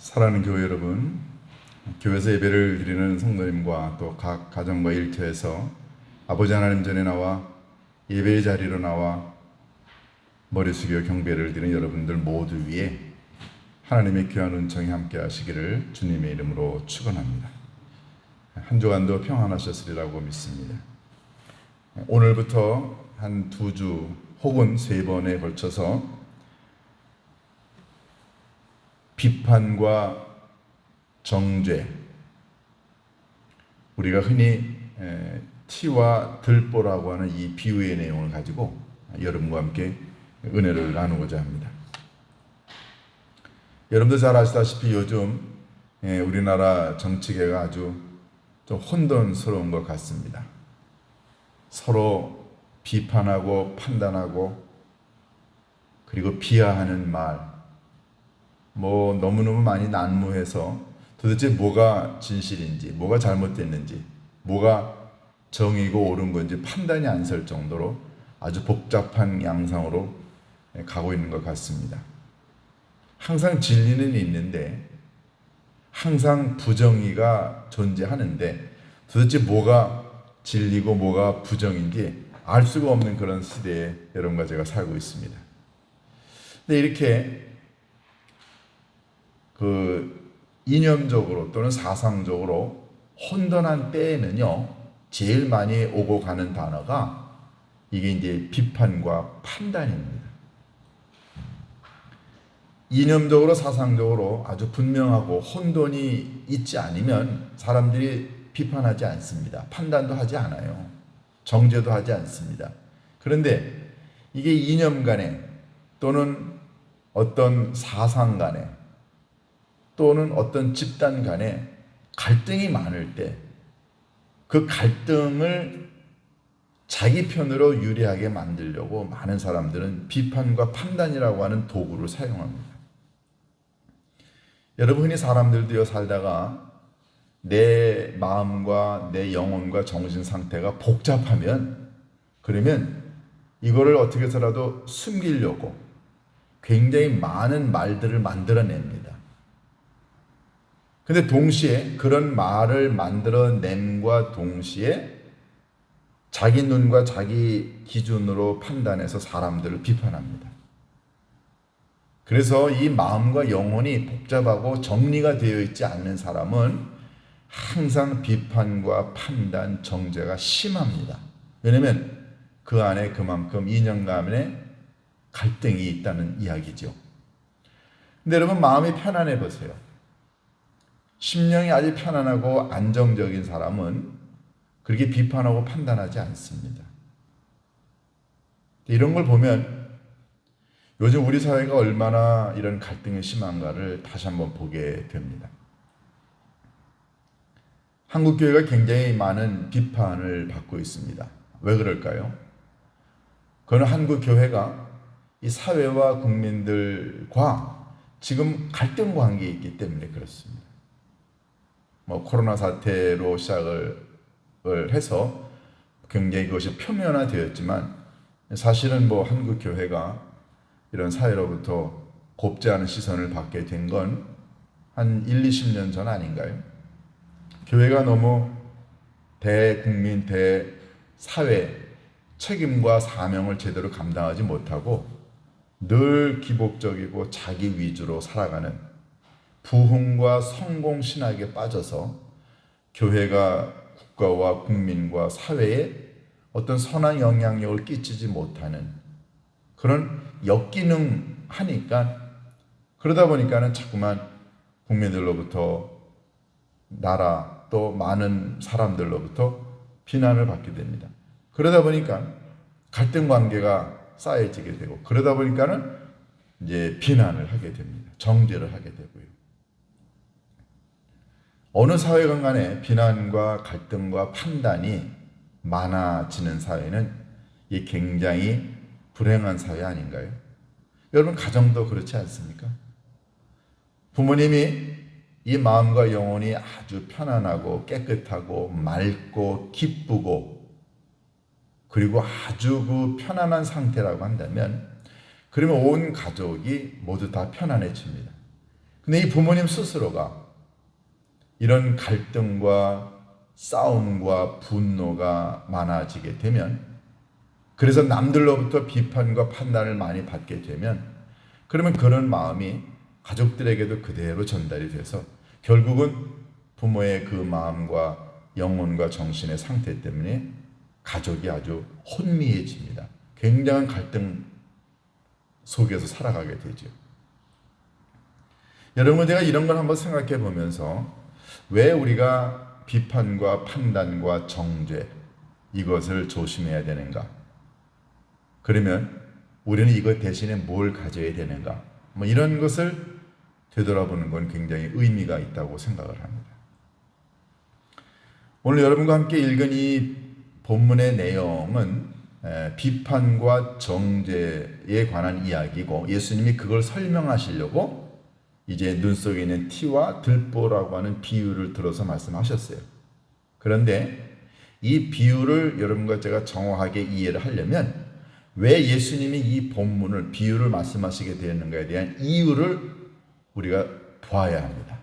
사랑하는 교회 여러분, 교회에서 예배를 드리는 성도님과 또 각 가정과 일터에서 아버지 하나님 전에 나와 예배의 자리로 나와 머리 숙여 경배를 드리는 여러분들 모두 위에 하나님의 귀한 은총이 함께 하시기를 주님의 이름으로 축원합니다. 한 주간도 평안하셨으리라고 믿습니다. 오늘부터 한 2주 혹은 3번에 걸쳐서 비판과 정죄, 우리가 흔히 티와 들보라고 하는 이 비유의 내용을 가지고 여러분과 함께 은혜를 나누고자 합니다. 여러분도 잘 아시다시피 요즘 우리나라 정치계가 아주 좀 혼돈스러운 것 같습니다. 서로 비판하고 판단하고 그리고 비하하는 말, 너무너무 많이 난무해서 도대체 뭐가 진실인지, 뭐가 잘못됐는지, 뭐가 정의고 옳은 건지 판단이 안 설 정도로 아주 복잡한 양상으로 가고 있는 것 같습니다. 항상 진리는 있는데 항상 부정의가 존재하는데 도대체 뭐가 진리고 뭐가 부정인지 알 수가 없는 그런 시대에 여러분과 제가 살고 있습니다. 근데 이렇게 이념적으로 또는 사상적으로 혼돈한 때에는요, 제일 많이 오고 가는 단어가 이게 이제 비판과 판단입니다. 이념적으로 사상적으로 아주 분명하고 혼돈이 있지 않으면 사람들이 비판하지 않습니다. 판단도 하지 않아요. 정죄도 하지 않습니다. 그런데 이게 이념 간에 또는 어떤 사상 간에 또는 어떤 집단 간에 갈등이 많을 때 그 갈등을 자기 편으로 유리하게 만들려고 많은 사람들은 비판과 판단이라고 하는 도구를 사용합니다. 여러분, 흔히 사람들도요, 살다가 내 마음과 내 영혼과 정신 상태가 복잡하면, 그러면 이거를 어떻게 해서라도 숨기려고 굉장히 많은 말들을 만들어냅니다. 근데 동시에 그런 말을 만들어냄과 동시에 자기 눈과 자기 기준으로 판단해서 사람들을 비판합니다. 그래서 이 마음과 영혼이 복잡하고 정리가 되어 있지 않는 사람은 항상 비판과 판단, 정죄가 심합니다. 왜냐하면 그 안에 그만큼 이념 간의 갈등이 있다는 이야기죠. 근데 여러분, 마음이 편안해 보세요. 심령이 아주 편안하고 안정적인 사람은 그렇게 비판하고 판단하지 않습니다. 이런 걸 보면 요즘 우리 사회가 얼마나 이런 갈등이 심한가를 다시 한번 보게 됩니다. 한국 교회가 굉장히 많은 비판을 받고 있습니다. 왜 그럴까요? 그건 한국 교회가 이 사회와 국민들과 지금 갈등 관계에 있기 때문에 그렇습니다. 코로나 사태로 시작을 해서 굉장히 그것이 표면화되었지만 사실은 한국 교회가 이런 사회로부터 곱지 않은 시선을 받게 된 건 한 1, 20년 전 아닌가요? 교회가 너무 대국민, 대사회 책임과 사명을 제대로 감당하지 못하고 늘 기복적이고 자기 위주로 살아가는 부흥과 성공 신학에 빠져서 교회가 국가와 국민과 사회에 어떤 선한 영향력을 끼치지 못하는 그런 역기능하니까, 그러다 보니까는 자꾸만 국민들로부터, 나라 또 많은 사람들로부터 비난을 받게 됩니다. 그러다 보니까 갈등 관계가 쌓여지게 되고, 그러다 보니까는 이제 비난을 하게 됩니다. 정죄를 하게 되고요. 어느 사회건 간에 비난과 갈등과 판단이 많아지는 사회는 이 굉장히 불행한 사회 아닌가요? 여러분, 가정도 그렇지 않습니까? 부모님이 이 마음과 영혼이 아주 편안하고 깨끗하고 맑고 기쁘고 그리고 아주 그 편안한 상태라고 한다면, 그러면 온 가족이 모두 다 편안해집니다. 근데 이 부모님 스스로가 이런 갈등과 싸움과 분노가 많아지게 되면, 그래서 남들로부터 비판과 판단을 많이 받게 되면, 그러면 그런 마음이 가족들에게도 그대로 전달이 돼서 결국은 부모의 그 마음과 영혼과 정신의 상태 때문에 가족이 아주 혼미해집니다. 굉장한 갈등 속에서 살아가게 되죠. 여러분, 제가 이런 걸 한번 생각해 보면서 왜 우리가 비판과 판단과 정죄 이것을 조심해야 되는가? 그러면 우리는 이것 대신에 뭘 가져야 되는가? 뭐 이런 것을 되돌아보는 건 굉장히 의미가 있다고 생각을 합니다. 오늘 여러분과 함께 읽은 이 본문의 내용은 비판과 정죄에 관한 이야기고, 예수님이 그걸 설명하시려고 이제 눈 속에 있는 티와 들보라고 하는 비유를 들어서 말씀하셨어요. 그런데 이 비유를 여러분과 제가 정확하게 이해를 하려면 왜 예수님이 이 본문을 비유를 말씀하시게 되었는가에 대한 이유를 우리가 보아야 합니다.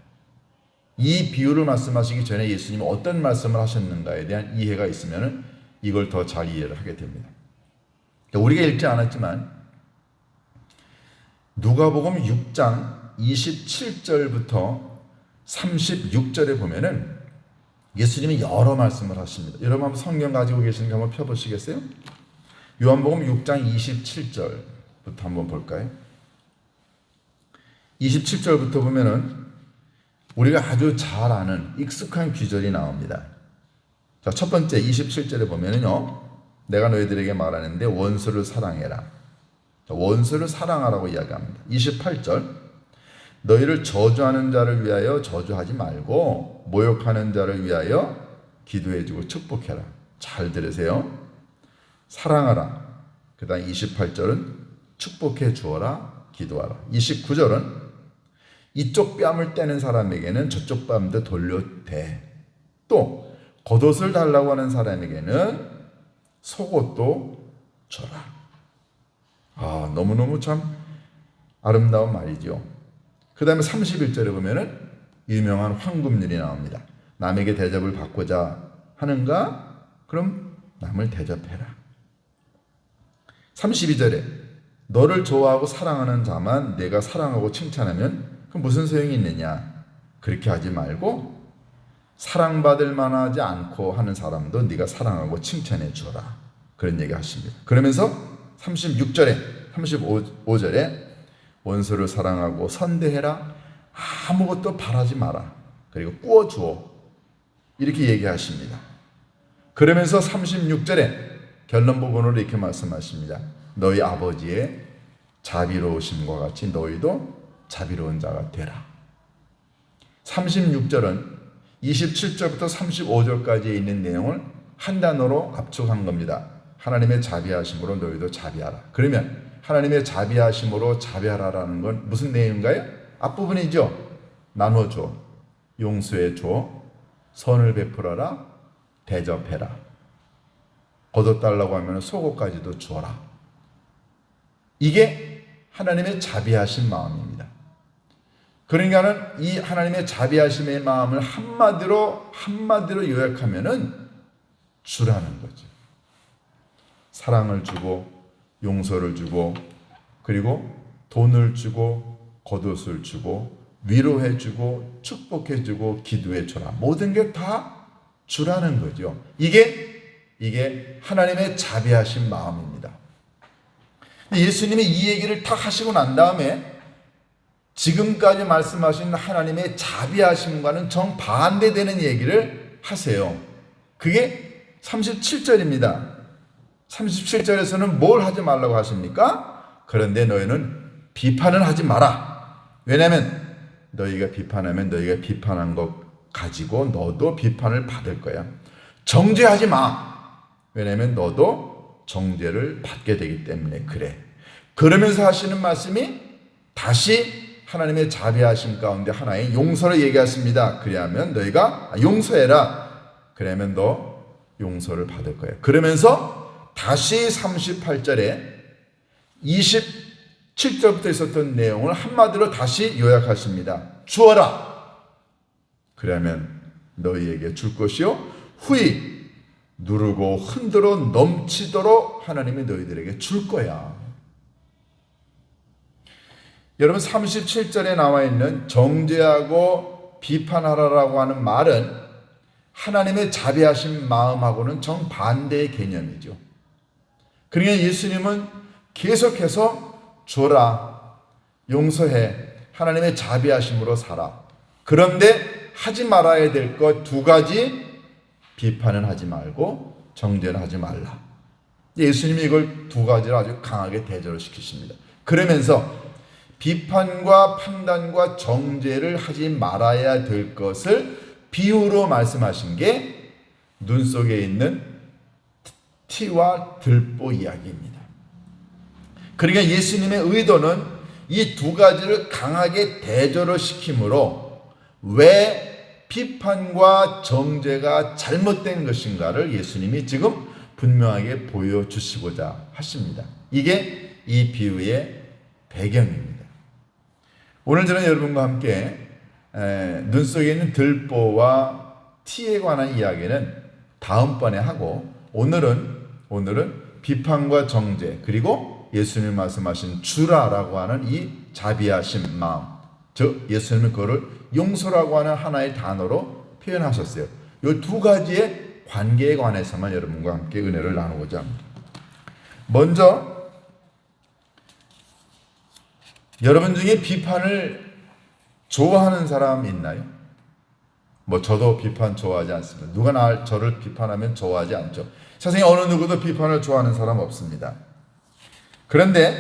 이 비유를 말씀하시기 전에 예수님이 어떤 말씀을 하셨는가에 대한 이해가 있으면 이걸 더 잘 이해를 하게 됩니다. 우리가 읽지 않았지만 누가복음 6장 27절부터 36절에 보면은 예수님이 여러 말씀을 하십니다. 여러분 한번 성경 가지고 계시는 거 한번 펴보시겠어요? 요한복음 6장 27절부터 한번 볼까요? 27절부터 보면은 우리가 아주 잘 아는 익숙한 구절이 나옵니다. 자, 첫 번째 27절에 보면은요, 내가 너희들에게 말하는데 원수를 사랑해라. 자, 원수를 사랑하라고 이야기합니다. 28절, 너희를 저주하는 자를 위하여 저주하지 말고 모욕하는 자를 위하여 기도해주고 축복해라. 잘 들으세요. 사랑하라. 그 다음 28절은 축복해 주어라, 기도하라. 29절은 이쪽 뺨을 떼는 사람에게는 저쪽 뺨도 돌려대. 또 겉옷을 달라고 하는 사람에게는 속옷도 줘라. 너무너무 참 아름다운 말이죠. 그 다음에 31절에 보면은 유명한 황금률이 나옵니다. 남에게 대접을 받고자 하는가? 그럼 남을 대접해라. 32절에 너를 좋아하고 사랑하는 자만 내가 사랑하고 칭찬하면 그럼 무슨 소용이 있느냐? 그렇게 하지 말고 사랑받을 만하지 않고 하는 사람도 네가 사랑하고 칭찬해 주라. 그런 얘기 하십니다. 그러면서 36절에 35절에 원수를 사랑하고 선대해라. 아무것도 바라지 마라. 그리고 꾸어주어. 이렇게 얘기하십니다. 그러면서 36절에 결론 부분으로 이렇게 말씀하십니다. 너희 아버지의 자비로우심과 같이 너희도 자비로운 자가 되라. 36절은 27절부터 35절까지 있는 내용을 한 단어로 압축한 겁니다. 하나님의 자비하심으로 너희도 자비하라. 그러면 하나님의 자비하심으로 자비하라라는 건 무슨 내용인가요? 앞부분이죠. 나눠줘, 용서해줘, 선을 베풀어라, 대접해라. 걷어달라고 하면 속옷까지도 주어라. 이게 하나님의 자비하신 마음입니다. 그러니까는 이 하나님의 자비하심의 마음을 한마디로 요약하면은 주라는 거죠. 사랑을 주고 용서를 주고 그리고 돈을 주고 겉옷을 주고 위로해 주고 축복해 주고 기도해 줘라. 모든 게 다 주라는 거죠. 이게 하나님의 자비하신 마음입니다. 예수님이 이 얘기를 다 하시고 난 다음에 지금까지 말씀하신 하나님의 자비하심과는 정반대되는 얘기를 하세요. 그게 37절입니다. 37절에서는 뭘 하지 말라고 하십니까? 그런데 너희는 비판을 하지 마라. 왜냐하면 너희가 비판하면 너희가 비판한 것 가지고 너도 비판을 받을 거야. 정죄하지 마. 왜냐하면 너도 정죄를 받게 되기 때문에 그래. 그러면서 하시는 말씀이 다시 하나님의 자비하심 가운데 하나의 용서를 얘기하십니다. 그리하면 너희가 용서해라. 그러면 너 용서를 받을 거야. 그러면서 다시 38절에 20 7절부터 있었던 내용을 한마디로 다시 요약하십니다. 주어라. 그러면 너희에게 줄 것이요 후히 누르고 흔들어 넘치도록 하나님이 너희들에게 줄 거야. 여러분 37절에 나와 있는 정죄하고 비판하라라고 하는 말은 하나님의 자비하신 마음하고는 정반대의 개념이죠. 그러니까 예수님은 계속해서 줘라, 용서해, 하나님의 자비하심으로 살아. 그런데 하지 말아야 될 것 두 가지, 비판은 하지 말고 정죄는 하지 말라. 예수님이 이걸 두 가지를 아주 강하게 대조를 시키십니다. 그러면서 비판과 판단과 정죄를 하지 말아야 될 것을 비유로 말씀하신 게 눈 속에 있는 티와 들보 이야기입니다. 그러니까 예수님의 의도는 이 두 가지를 강하게 대조를 시키므로 왜 비판과 정죄가 잘못된 것인가를 예수님이 지금 분명하게 보여주시고자 하십니다. 이게 이 비유의 배경입니다. 오늘 저는 여러분과 함께 눈 속에 있는 들보와 티에 관한 이야기는 다음번에 하고 오늘은 비판과 정죄 그리고 예수님 말씀하신 주라라고 하는 이 자비하신 마음, 즉 예수님은 그거를 용서라고 하는 하나의 단어로 표현하셨어요. 이 두 가지의 관계에 관해서만 여러분과 함께 은혜를 나누고자 합니다. 먼저 여러분 중에 비판을 좋아하는 사람 있나요? 저도 비판 좋아하지 않습니다. 누가 저를 비판하면 좋아하지 않죠. 세상에 어느 누구도 비판을 좋아하는 사람 없습니다. 그런데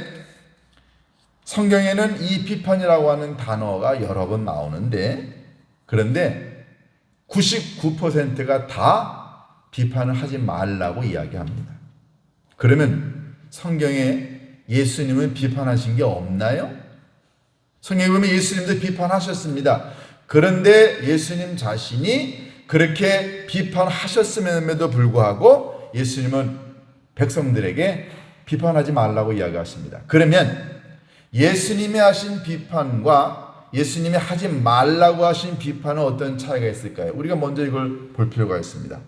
성경에는 이 비판이라고 하는 단어가 여러 번 나오는데, 그런데 99%가 다 비판을 하지 말라고 이야기합니다. 그러면 성경에 예수님은 비판하신 게 없나요? 성경에 보면 예수님도 비판하셨습니다. 그런데 예수님 자신이 그렇게 비판하셨음에도 불구하고 예수님은 백성들에게 비판하지 말라고 이야기하십니다. 그러면 예수님이 하신 비판과 예수님이 하지 말라고 하신 비판은 어떤 차이가 있을까요? 우리가 먼저 이걸 볼 필요가 있습니다.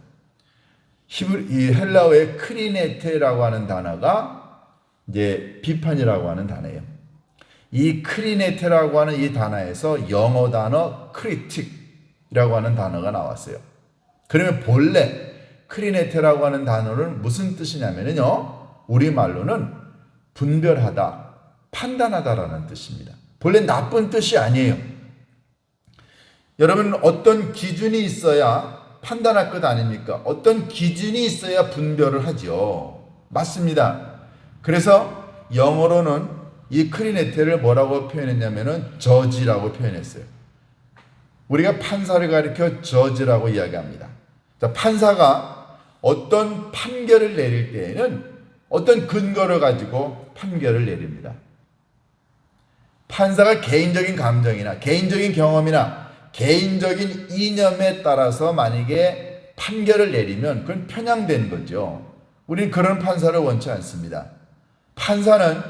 이 헬라어의 크리네테라고 하는 단어가 이제 비판이라고 하는 단어예요. 이 크리네테라고 하는 이 단어에서 영어 단어 크리틱이라고 하는 단어가 나왔어요. 그러면 본래 크리네테라고 하는 단어는 무슨 뜻이냐면요, 우리말로는 분별하다, 판단하다라는 뜻입니다. 본래 나쁜 뜻이 아니에요. 여러분, 어떤 기준이 있어야 판단할 것 아닙니까? 어떤 기준이 있어야 분별을 하죠. 맞습니다. 그래서 영어로는 이 크리네테를 뭐라고 표현했냐면은 저지라고 표현했어요. 우리가 판사를 가리켜 저지라고 이야기합니다. 자, 판사가 어떤 판결을 내릴 때에는 어떤 근거를 가지고 판결을 내립니다. 판사가 개인적인 감정이나 개인적인 경험이나 개인적인 이념에 따라서 만약에 판결을 내리면 그건 편향된 거죠. 우리는 그런 판사를 원치 않습니다. 판사는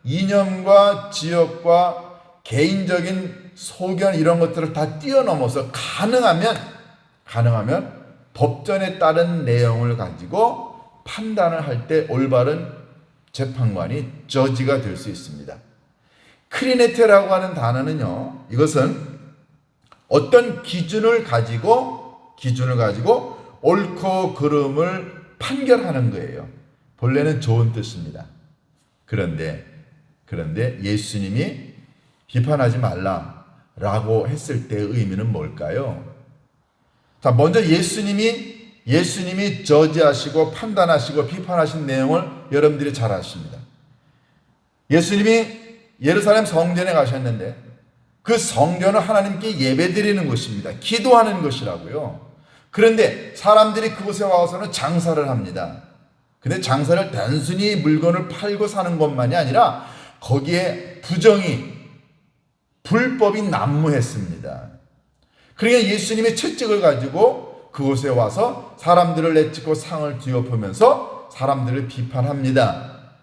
이념과 지역과 개인적인 소견 이런 것들을 다 뛰어넘어서 가능하면 법전에 따른 내용을 가지고 판단을 할 때 올바른 재판관이 저지가 될 수 있습니다. 크리네테라고 하는 단어는요, 이것은 어떤 기준을 가지고 옳고 그름을 판결하는 거예요. 본래는 좋은 뜻입니다. 그런데 예수님이 비판하지 말라라고 했을 때의 의미는 뭘까요? 자, 먼저 예수님이 저지하시고 판단하시고 비판하신 내용을 여러분들이 잘 아십니다. 예수님이 예루살렘 성전에 가셨는데 그 성전은 하나님께 예배드리는 곳입니다. 기도하는 것이라고요. 그런데 사람들이 그곳에 와서는 장사를 합니다. 근데 장사를 단순히 물건을 팔고 사는 것만이 아니라 거기에 불법이 난무했습니다. 그러니까 예수님의 채찍을 가지고 그곳에 와서 사람들을 내쫓고 상을 뒤엎으면서 사람들을 비판합니다.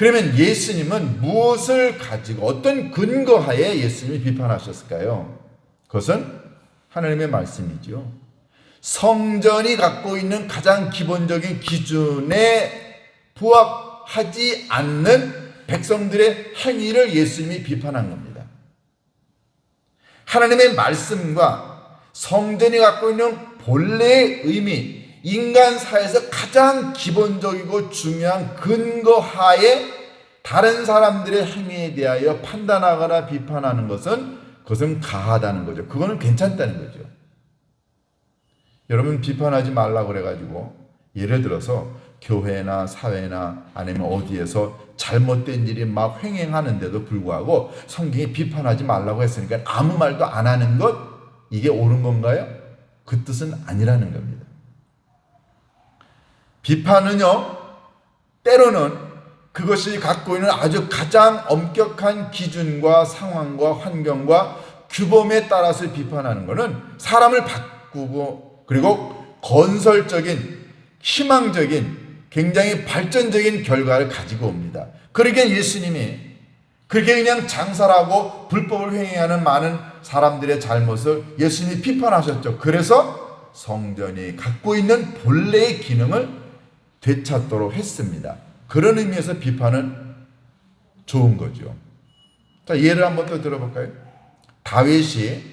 그러면 예수님은 무엇을 가지고 어떤 근거하에 예수님이 비판하셨을까요? 그것은 하나님의 말씀이죠. 성전이 갖고 있는 가장 기본적인 기준에 부합하지 않는 백성들의 행위를 예수님이 비판한 겁니다. 하나님의 말씀과 성전이 갖고 있는 본래의 의미, 인간 사회에서 가장 기본적이고 중요한 근거하에 다른 사람들의 행위에 대하여 판단하거나 비판하는 그것은 가하다는 거죠. 그거는 괜찮다는 거죠. 여러분, 비판하지 말라고 그래가지고 예를 들어서 교회나 사회나 아니면 어디에서 잘못된 일이 막 횡행하는데도 불구하고 성경이 비판하지 말라고 했으니까 아무 말도 안 하는 것, 이게 옳은 건가요? 그 뜻은 아니라는 겁니다. 비판은요, 때로는 그것이 갖고 있는 아주 가장 엄격한 기준과 상황과 환경과 규범에 따라서 비판하는 것은 사람을 바꾸고 그리고 건설적인 희망적인 굉장히 발전적인 결과를 가지고 옵니다. 그러니까 예수님이 그렇게 그냥 장사하고 불법을 횡행하는 많은 사람들의 잘못을 예수님이 비판하셨죠. 그래서 성전이 갖고 있는 본래의 기능을 되찾도록 했습니다. 그런 의미에서 비판은 좋은 거죠. 자, 예를 한번 더 들어볼까요? 다윗이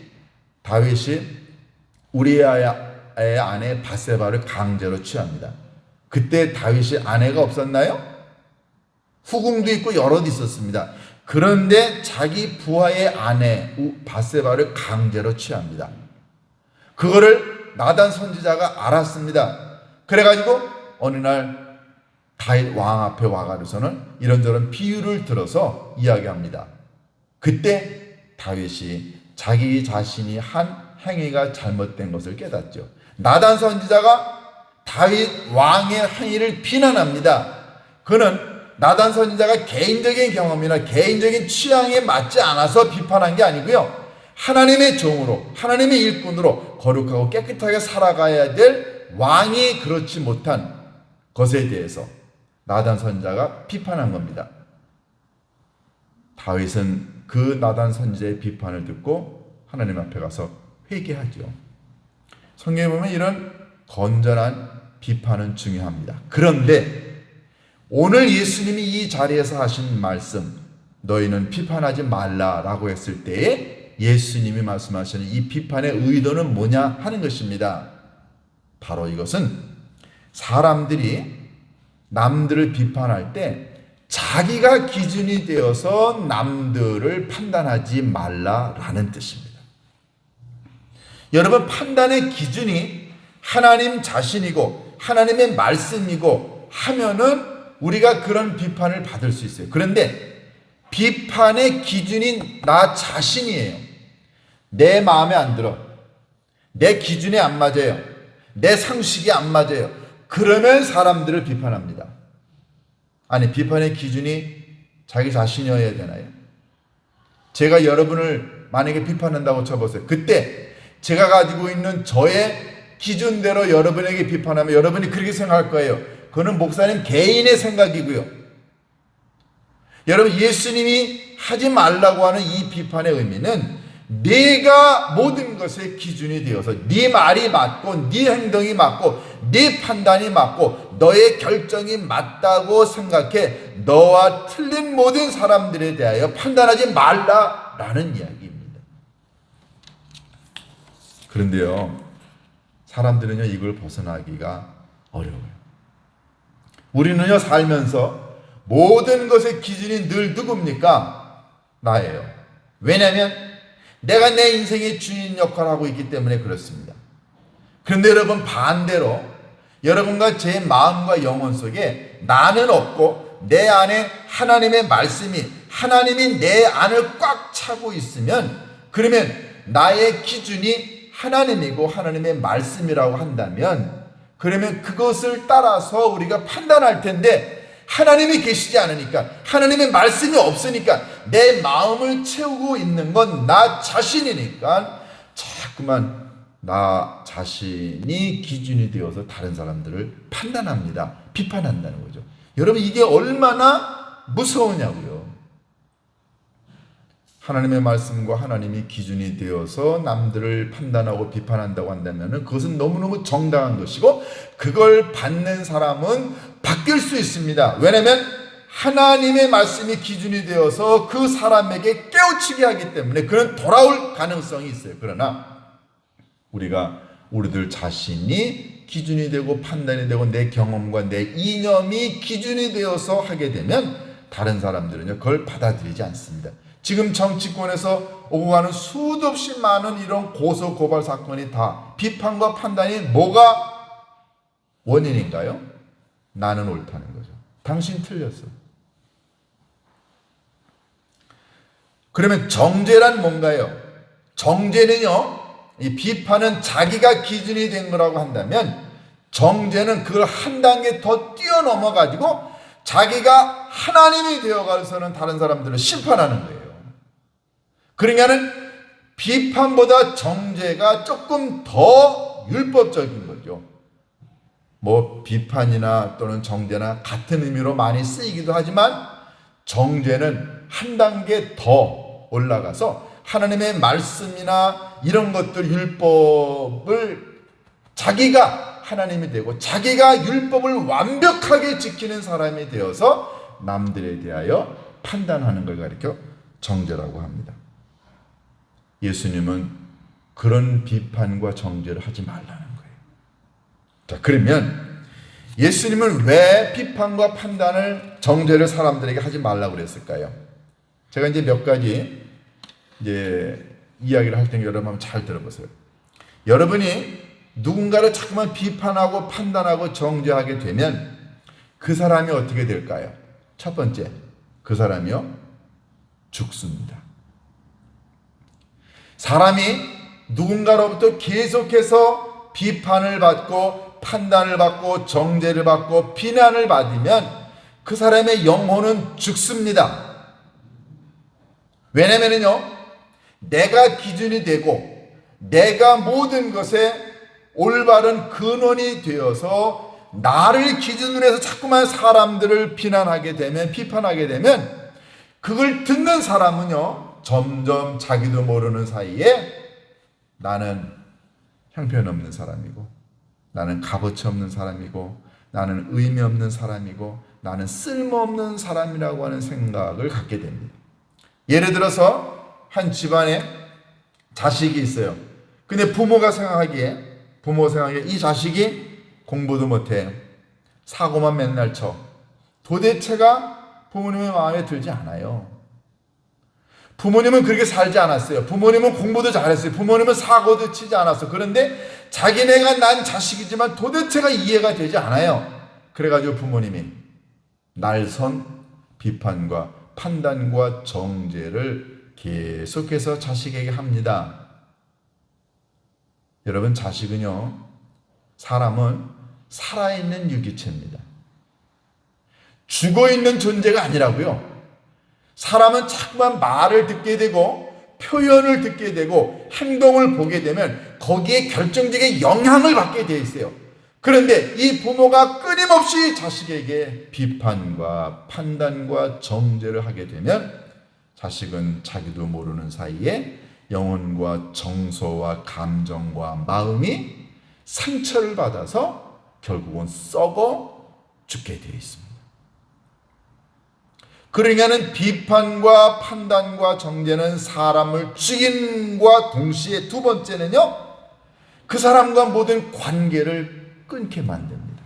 우리아의 아내 바세바를 강제로 취합니다. 그때 다윗이 아내가 없었나요? 후궁도 있고 여럿 있었습니다. 그런데 자기 부하의 아내 바세바를 강제로 취합니다. 그거를 나단 선지자가 알았습니다. 그래가지고 어느 날 다윗 왕 앞에 와가지고서는 이런저런 비유를 들어서 이야기합니다. 그때 다윗이 자기 자신이 한 행위가 잘못된 것을 깨닫죠. 나단 선지자가 다윗 왕의 행위를 비난합니다. 그는 나단 선지자가 개인적인 경험이나 개인적인 취향에 맞지 않아서 비판한 게 아니고요, 하나님의 종으로, 하나님의 일꾼으로 거룩하고 깨끗하게 살아가야 될 왕이 그렇지 못한 것에 대해서 나단 선지자가 비판한 겁니다. 다윗은 그 나단 선지자의 비판을 듣고 하나님 앞에 가서 회개하죠. 성경에 보면 이런 건전한 비판은 중요합니다. 그런데 오늘 예수님이 이 자리에서 하신 말씀, 너희는 비판하지 말라라고 했을 때에 예수님이 말씀하시는 이 비판의 의도는 뭐냐 하는 것입니다. 바로 이것은 사람들이 남들을 비판할 때 자기가 기준이 되어서 남들을 판단하지 말라라는 뜻입니다. 여러분, 판단의 기준이 하나님 자신이고 하나님의 말씀이고 하면은 우리가 그런 비판을 받을 수 있어요. 그런데 비판의 기준이 나 자신이에요. 내 마음에 안 들어. 내 기준에 안 맞아요. 내 상식이 안 맞아요. 그러면 사람들을 비판합니다. 아니, 비판의 기준이 자기 자신이어야 되나요? 제가 여러분을 만약에 비판한다고 쳐보세요. 그때 제가 가지고 있는 저의 기준대로 여러분에게 비판하면 여러분이 그렇게 생각할 거예요. 그거는 목사님 개인의 생각이고요. 여러분, 예수님이 하지 말라고 하는 이 비판의 의미는 네가 모든 것의 기준이 되어서 네 말이 맞고 네 행동이 맞고 네 판단이 맞고 너의 결정이 맞다고 생각해 너와 틀린 모든 사람들에 대하여 판단하지 말라라는 이야기입니다. 그런데요, 사람들은요 이걸 벗어나기가 어려워요. 우리는요 살면서 모든 것의 기준이 늘 누굽니까? 나예요. 왜냐하면 내가 내 인생의 주인 역할을 하고 있기 때문에 그렇습니다. 그런데 여러분, 반대로 여러분과 제 마음과 영혼 속에 나는 없고 내 안에 하나님의 말씀이, 하나님이 내 안을 꽉 차고 있으면, 그러면 나의 기준이 하나님이고 하나님의 말씀이라고 한다면, 그러면 그것을 따라서 우리가 판단할 텐데, 하나님이 계시지 않으니까, 하나님의 말씀이 없으니까 내 마음을 채우고 있는 건 나 자신이니까 자꾸만 나 자신이 기준이 되어서 다른 사람들을 판단합니다. 비판한다는 거죠. 여러분, 이게 얼마나 무서우냐고요. 하나님의 말씀과 하나님이 기준이 되어서 남들을 판단하고 비판한다고 한다면 그것은 너무너무 정당한 것이고 그걸 받는 사람은 바뀔 수 있습니다. 왜냐하면 하나님의 말씀이 기준이 되어서 그 사람에게 깨우치게 하기 때문에 그는 돌아올 가능성이 있어요. 그러나 우리들 자신이 기준이 되고 판단이 되고 내 경험과 내 이념이 기준이 되어서 하게 되면 다른 사람들은요 그걸 받아들이지 않습니다. 지금 정치권에서 오고 가는 수도 없이 많은 이런 고소 고발 사건이 다 비판과 판단이 뭐가 원인인가요? 나는 옳다는 거죠. 당신 틀렸어. 그러면 정죄란 뭔가요? 정죄는요, 이 비판은 자기가 기준이 된 거라고 한다면 정죄는 그걸 한 단계 더 뛰어넘어 가지고 자기가 하나님이 되어가서는 다른 사람들을 심판하는 거예요. 그러니까는 비판보다 정죄가 조금 더 율법적인 거죠. 뭐 비판이나 또는 정죄나 같은 의미로 많이 쓰이기도 하지만 정죄는 한 단계 더 올라가서 하나님의 말씀이나 이런 것들 율법을 자기가 하나님이 되고 자기가 율법을 완벽하게 지키는 사람이 되어서 남들에 대하여 판단하는 걸 가리켜 정죄라고 합니다. 예수님은 그런 비판과 정죄를 하지 말라는 거예요. 자, 그러면 예수님은 왜 비판과 판단을 정죄를 사람들에게 하지 말라고 그랬을까요? 제가 이제 몇 가지 이야기를 할 테니 여러분 한번 잘 들어보세요. 여러분이 누군가를 자꾸만 비판하고 판단하고 정죄하게 되면 그 사람이 어떻게 될까요? 첫 번째, 그 사람이요 죽습니다. 사람이 누군가로부터 계속해서 비판을 받고 판단을 받고 정죄를 받고 비난을 받으면 그 사람의 영혼은 죽습니다. 왜냐면요, 내가 기준이 되고 내가 모든 것에 올바른 근원이 되어서 나를 기준으로 해서 자꾸만 사람들을 비난하게 되면 비판하게 되면 그걸 듣는 사람은요 점점 자기도 모르는 사이에 나는 형편없는 사람이고 나는 값어치 없는 사람이고 나는 의미 없는 사람이고 나는 쓸모없는 사람이라고 하는 생각을 갖게 됩니다. 예를 들어서 한 집안에 자식이 있어요. 근데 부모가 생각하기에 이 자식이 공부도 못해 사고만 맨날 쳐. 도대체가 부모님의 마음에 들지 않아요. 부모님은 그렇게 살지 않았어요. 부모님은 공부도 잘했어요. 부모님은 사고도 치지 않았어. 그런데 자기네가 난 자식이지만 도대체가 이해가 되지 않아요. 그래가지고 부모님이 날선 비판과 판단과 정죄를 계속해서 자식에게 합니다. 여러분, 자식은요, 사람은 살아있는 유기체입니다. 죽어있는 존재가 아니라고요. 사람은 자꾸만 말을 듣게 되고 표현을 듣게 되고 행동을 보게 되면 거기에 결정적인 영향을 받게 되어 있어요. 그런데 이 부모가 끊임없이 자식에게 비판과 판단과 정죄를 하게 되면 자식은 자기도 모르는 사이에 영혼과 정서와 감정과 마음이 상처를 받아서 결국은 썩어 죽게 되어 있습니다. 그러니까는 비판과 판단과 정죄는 사람을 죽임과 동시에 두 번째는요, 그 사람과 모든 관계를 끊게 만듭니다.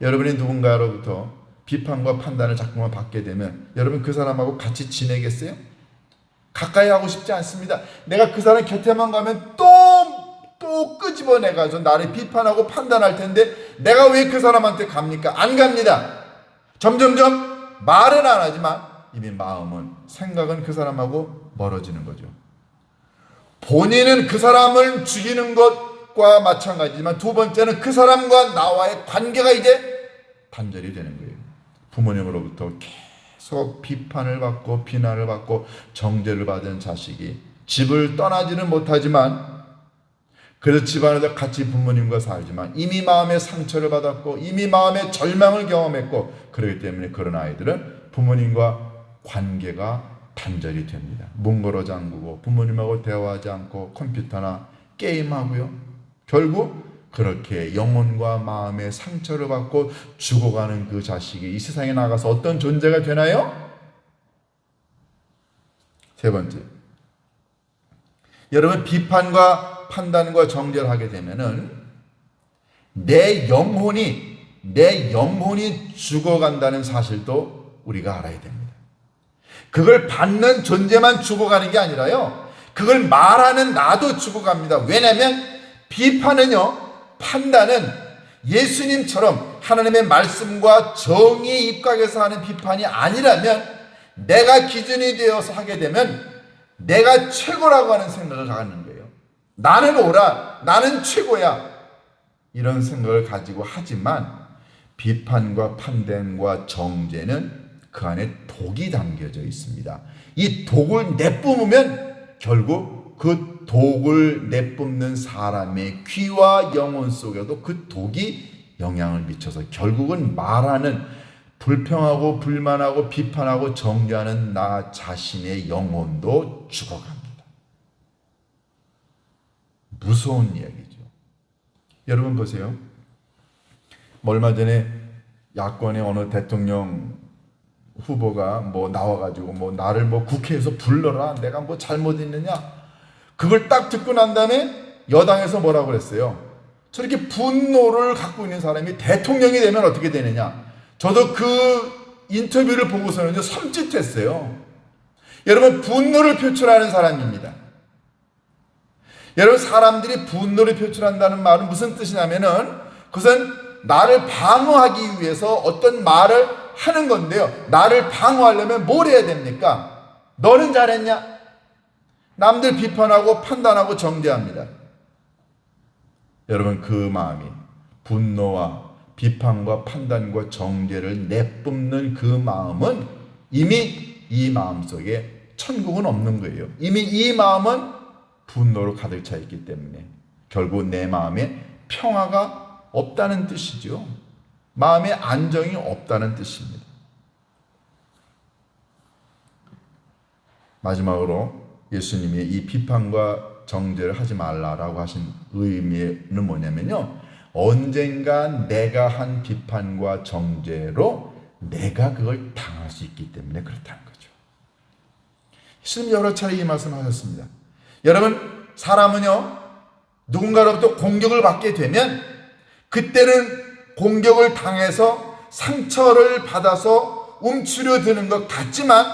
여러분이 누군가로부터 비판과 판단을 자꾸만 받게 되면 여러분 그 사람하고 같이 지내겠어요? 가까이 하고 싶지 않습니다. 내가 그 사람 곁에만 가면 또 끄집어내가지고 나를 비판하고 판단할 텐데 내가 왜 그 사람한테 갑니까? 안 갑니다. 점점점 말은 안 하지만 이미 마음은, 생각은 그 사람하고 멀어지는 거죠. 본인은 그 사람을 죽이는 것과 마찬가지지만 두 번째는 그 사람과 나와의 관계가 이제 단절이 되는 거예요. 부모님으로부터 계속 비판을 받고 비난을 받고 정죄를 받은 자식이 집을 떠나지는 못하지만 그래서 집안에서 같이 부모님과 살지만 이미 마음에 상처를 받았고 이미 마음에 절망을 경험했고 그렇기 때문에 그런 아이들은 부모님과 관계가 단절이 됩니다. 문 걸어 잠그고 부모님하고 대화하지 않고 컴퓨터나 게임하고요. 결국 그렇게 영혼과 마음의 상처를 받고 죽어가는 그 자식이 이 세상에 나가서 어떤 존재가 되나요? 세 번째, 여러분 비판과 판단과 정죄를 하게 되면은 내 영혼이 죽어간다는 사실도 우리가 알아야 됩니다. 그걸 받는 존재만 죽어가는 게 아니라요, 그걸 말하는 나도 죽어갑니다. 왜냐하면 비판은요, 판단은 예수님처럼 하나님의 말씀과 정의에 입각해서 하는 비판이 아니라면 내가 기준이 되어서 하게 되면 내가 최고라고 하는 생각을 갖는 거예요. 나는 옳아, 나는 최고야, 이런 생각을 가지고 하지만 비판과 판단과 정죄는 그 안에 독이 담겨져 있습니다. 이 독을 내뿜으면 결국 그 독을 내뿜는 사람의 귀와 영혼 속에도 그 독이 영향을 미쳐서 결국은 말하는, 불평하고 불만하고 비판하고 정죄하는 나 자신의 영혼도 죽어갑니다. 무서운 이야기죠. 여러분 보세요. 얼마 전에 야권의 어느 대통령 후보가 나와가지고 나를 국회에서 불러라, 내가 잘못했느냐, 그걸 딱 듣고 난 다음에 여당에서 뭐라고 그랬어요? 저렇게 분노를 갖고 있는 사람이 대통령이 되면 어떻게 되느냐. 저도 그 인터뷰를 보고서는 섬찟했어요. 여러분, 분노를 표출하는 사람입니다. 여러분, 사람들이 분노를 표출한다는 말은 무슨 뜻이냐면은 그것은 나를 방어하기 위해서 어떤 말을 하는 건데요, 나를 방어하려면 뭘 해야 됩니까? 너는 잘했냐? 남들 비판하고 판단하고 정죄합니다. 여러분, 그 마음이 분노와 비판과 판단과 정죄를 내뿜는 그 마음은 이미 이 마음속에 천국은 없는 거예요. 이미 이 마음은 분노로 가득 차 있기 때문에 결국 내 마음에 평화가 없다는 뜻이죠. 마음의 안정이 없다는 뜻입니다. 마지막으로 예수님이 이 비판과 정죄를 하지 말라라고 하신 의미는 뭐냐면요, 언젠가 내가 한 비판과 정죄로 내가 그걸 당할 수 있기 때문에 그렇다는 거죠. 예수님 여러 차례 이 말씀하셨습니다. 여러분, 사람은요, 누군가로부터 공격을 받게 되면 그때는 공격을 당해서 상처를 받아서 움츠려드는 것 같지만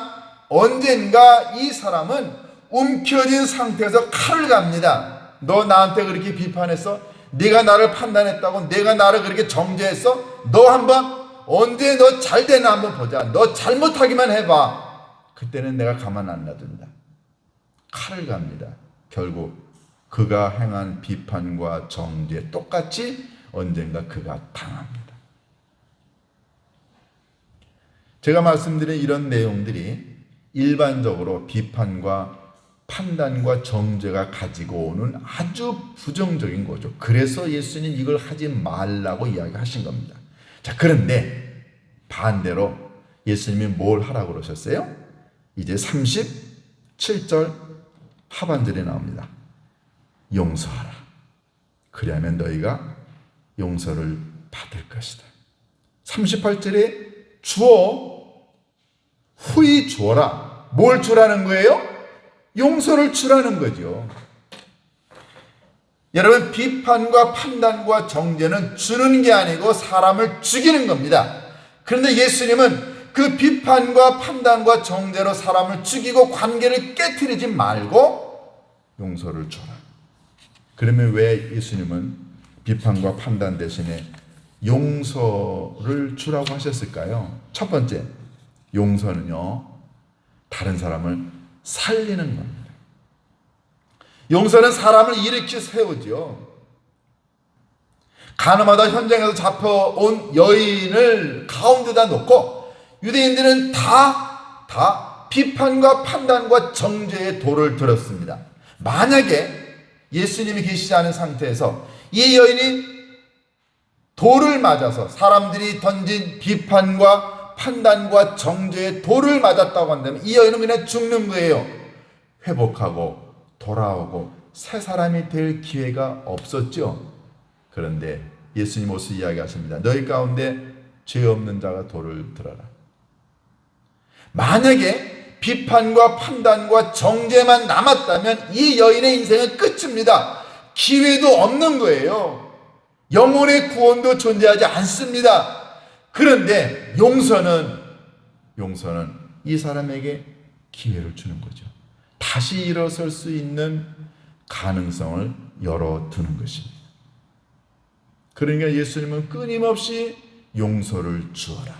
언젠가 이 사람은 움켜진 상태에서 칼을 갑니다. 너 나한테 그렇게 비판했어? 네가 나를 판단했다고? 내가 나를 그렇게 정죄했어? 너 한번 언제 너 잘 되나 한번 보자. 너 잘못하기만 해봐. 그때는 내가 가만 안 놔둔다. 칼을 갑니다. 결국 그가 행한 비판과 정죄 똑같이 언젠가 그가 당합니다. 제가 말씀드린 이런 내용들이 일반적으로 비판과 판단과 정죄가 가지고 오는 아주 부정적인 거죠. 그래서 예수님 이걸 하지 말라고 이야기하신 겁니다. 자, 그런데 반대로 예수님이 뭘 하라고 그러셨어요? 이제 37절 하반절에 나옵니다. 용서하라. 그리하면 너희가 용서를 받을 것이다. 38절에 주어 후히 주어라. 뭘 주라는 거예요? 용서를 주라는 거죠. 여러분, 비판과 판단과 정죄는 주는 게 아니고 사람을 죽이는 겁니다. 그런데 예수님은 그 비판과 판단과 정죄로 사람을 죽이고 관계를 깨트리지 말고 용서를 줘라. 그러면 왜 예수님은 비판과 판단 대신에 용서를 주라고 하셨을까요? 첫 번째, 용서는요, 다른 사람을 살리는 겁니다. 용서는 사람을 일으켜 세우죠. 가늠하다 현장에서 잡혀온 여인을 가운데다 놓고 유대인들은 다 비판과 판단과 정죄의 돌을 들었습니다. 만약에 예수님이 계시지 않은 상태에서 이 여인이 돌을 맞아서 사람들이 던진 비판과 비판과 판단과 정죄의 돌을 맞았다고 한다면 이 여인은 그냥 죽는 거예요. 회복하고 돌아오고 새 사람이 될 기회가 없었죠. 그런데 예수님 오셔서 이야기하십니다. 너희 가운데 죄 없는 자가 돌을 들어라. 만약에 비판과 판단과 정죄만 남았다면 이 여인의 인생은 끝입니다. 기회도 없는 거예요. 영혼의 구원도 존재하지 않습니다. 그런데 용서는 이 사람에게 기회를 주는 거죠. 다시 일어설 수 있는 가능성을 열어두는 것입니다. 그러니까 예수님은 끊임없이 용서를 주어라.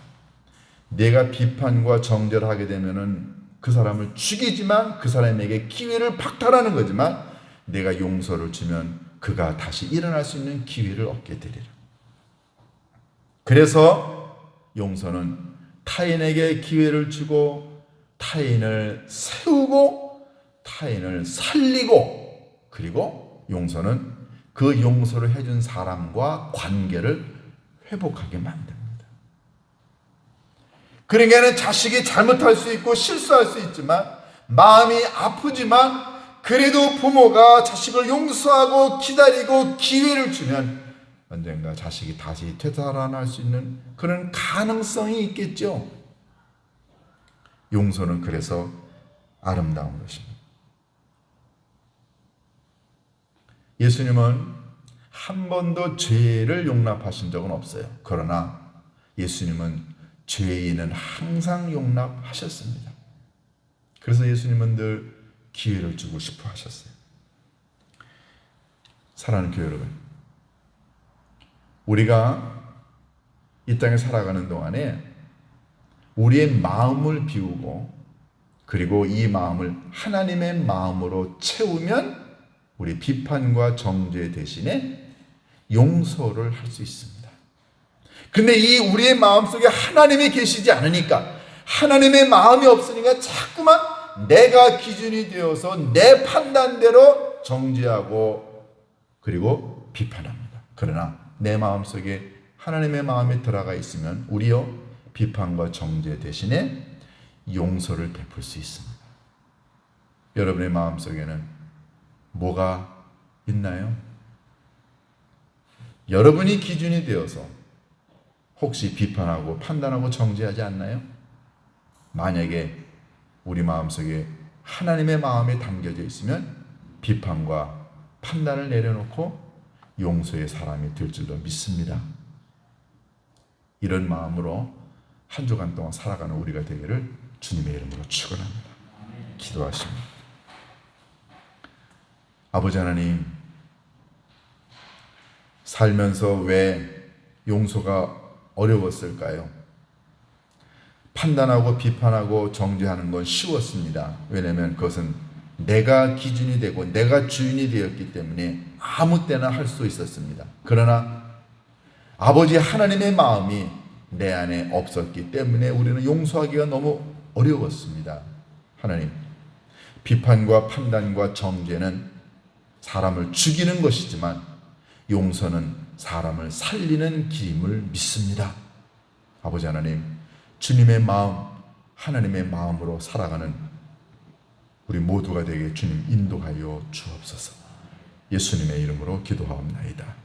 내가 비판과 정죄를 하게 되면은 그 사람을 죽이지만 그 사람에게 기회를 박탈하는 거지만 내가 용서를 주면 그가 다시 일어날 수 있는 기회를 얻게 되리라. 그래서 용서는 타인에게 기회를 주고 타인을 세우고 타인을 살리고, 그리고 용서는 그 용서를 해준 사람과 관계를 회복하게 만듭니다. 그러니까 자식이 잘못할 수 있고 실수할 수 있지만 마음이 아프지만 그래도 부모가 자식을 용서하고 기다리고 기회를 주면 언젠가 자식이 다시 되살아날 수 있는 그런 가능성이 있겠죠. 용서는 그래서 아름다운 것입니다. 예수님은 한 번도 죄를 용납하신 적은 없어요. 그러나 예수님은 죄인은 항상 용납하셨습니다. 그래서 예수님은 늘 기회를 주고 싶어 하셨어요. 사랑하는 교회 여러분, 우리가 이 땅에 살아가는 동안에 우리의 마음을 비우고 그리고 이 마음을 하나님의 마음으로 채우면 우리 비판과 정죄 대신에 용서를 할 수 있습니다. 근데 이 우리의 마음속에 하나님이 계시지 않으니까, 하나님의 마음이 없으니까 자꾸만 내가 기준이 되어서 내 판단대로 정죄하고 그리고 비판합니다. 그러나 내 마음속에 하나님의 마음이 들어가 있으면 우리요 비판과 정죄 대신에 용서를 베풀 수 있습니다. 여러분의 마음속에는 뭐가 있나요? 여러분이 기준이 되어서 혹시 비판하고 판단하고 정죄하지 않나요? 만약에 우리 마음속에 하나님의 마음이 담겨져 있으면 비판과 판단을 내려놓고 용서의 사람이 될 줄로 믿습니다. 이런 마음으로 한 주간 동안 살아가는 우리가 되기를 주님의 이름으로 축원합니다. 기도하십니다. 아버지 하나님, 살면서 왜 용서가 어려웠을까요? 판단하고 비판하고 정죄하는 건 쉬웠습니다. 왜냐하면 그것은 내가 기준이 되고 내가 주인이 되었기 때문에 아무 때나 할 수 있었습니다. 그러나 아버지 하나님의 마음이 내 안에 없었기 때문에 우리는 용서하기가 너무 어려웠습니다. 하나님, 비판과 판단과 정죄는 사람을 죽이는 것이지만 용서는 사람을 살리는 길임을 믿습니다. 아버지 하나님, 주님의 마음, 하나님의 마음으로 살아가는 우리 모두가 되게 주님 인도하여 주옵소서. 예수님의 이름으로 기도하옵나이다.